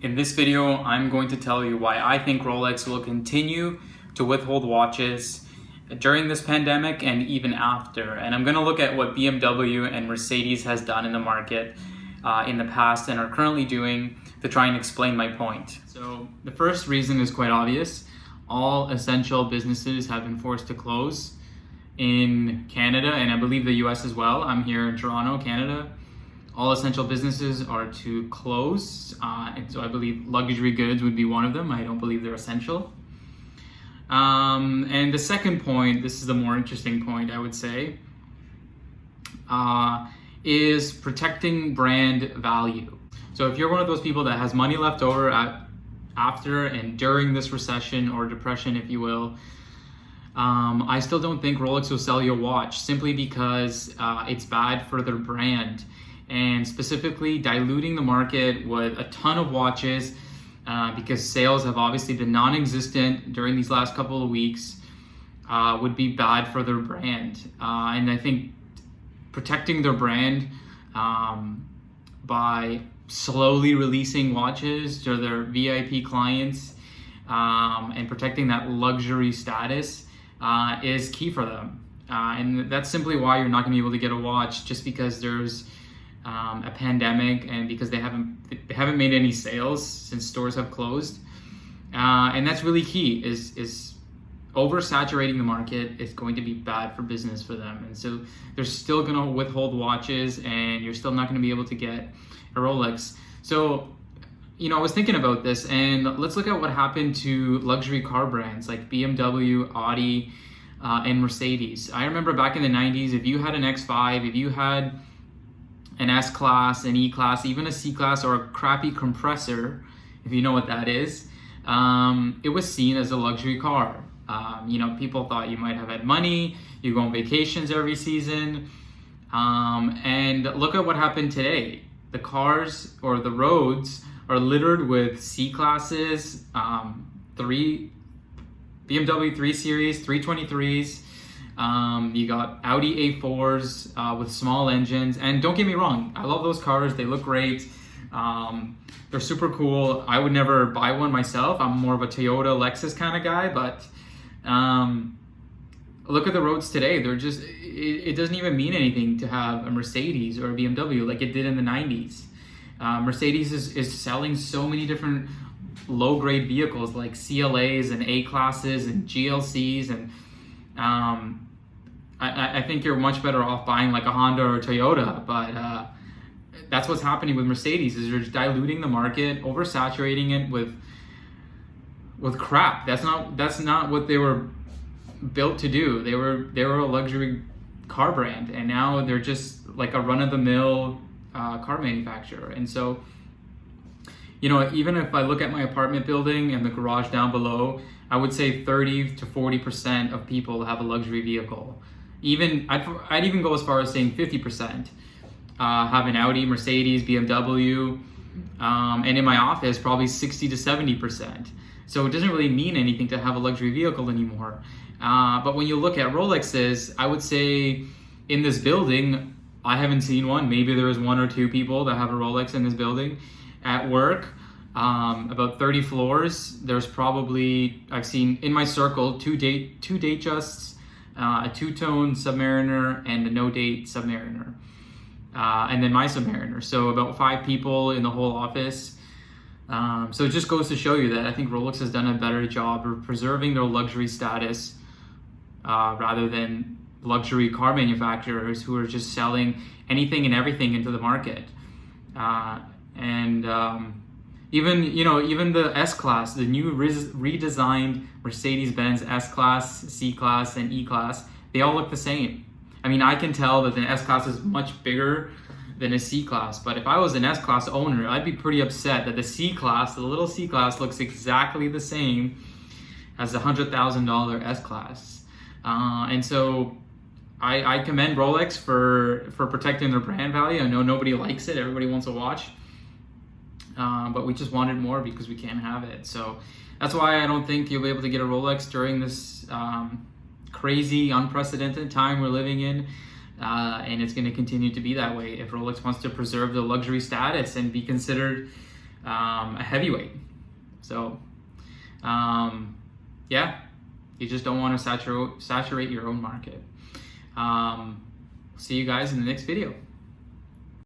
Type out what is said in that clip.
In this video, I'm going to tell you why I think Rolex will continue to withhold watches during this pandemic and even after. And I'm going to look at what BMW and Mercedes has done in the market in the past and are currently doing to try and explain my point. So the first reason is quite obvious. All essential businesses have been forced to close in Canada, and I believe the US as well. I'm here in Toronto, Canada. All essential businesses are to close, and so I believe luxury goods would be one of them. I don't believe they're essential. And the second point, this is the more interesting point, I would say, is protecting brand value. So if you're one of those people that has money left over after and during this recession or depression, if you will, I still don't think Rolex will sell you a watch simply because it's bad for their brand. And specifically diluting the market with a ton of watches because sales have obviously been non-existent during these last couple of weeks would be bad for their brand. And I think protecting their brand by slowly releasing watches to their VIP clients and protecting that luxury status is key for them. And that's simply why you're not going to be able to get a watch just because there's a pandemic and because they haven't made any sales since stores have closed, and that's really key. Is oversaturating the market is going to be bad for business for them, and so they're still going to withhold watches, and you're still not going to be able to get a Rolex. So, I was thinking about this, and let's look at what happened to luxury car brands like BMW, Audi, and Mercedes. I remember back in the 90s, if you had an X5, if you had an S-Class, an E-Class, even a C-Class, or a crappy compressor, if you know what that is, it was seen as a luxury car. People thought you might have had money, you go on vacations every season, and look at what happened today. The cars or the roads are littered with C-Classes, BMW 3 Series, 323s, you got Audi A4s with small engines, and don't get me wrong, I love those cars. They look great. They're super cool. I would never buy one myself. I'm more of a Toyota, Lexus kind of guy, but look at the roads today. They're just, it doesn't even mean anything to have a Mercedes or a BMW like it did in the 90s. Mercedes is selling so many different low-grade vehicles like CLAs and A-Classes and GLCs, and I think you're much better off buying like a Honda or a Toyota, but that's what's happening with Mercedes. Is they're diluting the market, oversaturating it with crap. That's not what they were built to do. They were a luxury car brand, and now they're just like a run-of-the-mill car manufacturer. And so, even if I look at my apartment building and the garage down below, I would say 30 to 40% of people have a luxury vehicle. I'd even go as far as saying 50% have an Audi, Mercedes, BMW, and in my office probably 60 to 70%. So it doesn't really mean anything to have a luxury vehicle anymore. But when you look at Rolexes, I would say in this building, I haven't seen one. Maybe there is one or two people that have a Rolex in this building. At work, about 30 floors, there's probably, I've seen in my circle, two Datejusts, a two-tone Submariner, and a no-date Submariner, and then my Submariner. So about 5 people in the whole office. So it just goes to show you that I think Rolex has done a better job of preserving their luxury status rather than luxury car manufacturers who are just selling anything and everything into the market. Even the S-Class, the new redesigned Mercedes-Benz S-Class, C-Class, and E-Class, they all look the same. I mean, I can tell that the S-Class is much bigger than a C-Class, but if I was an S-Class owner, I'd be pretty upset that the C-Class, the little C-Class, looks exactly the same as the $100,000 S-Class. And so I commend Rolex for protecting their brand value. I know nobody likes it, everybody wants a watch. But we just wanted more because we can't have it. So that's why I don't think you'll be able to get a Rolex during this crazy, unprecedented time we're living in. And it's going to continue to be that way if Rolex wants to preserve the luxury status and be considered a heavyweight. So yeah, you just don't want to saturate your own market. See you guys in the next video.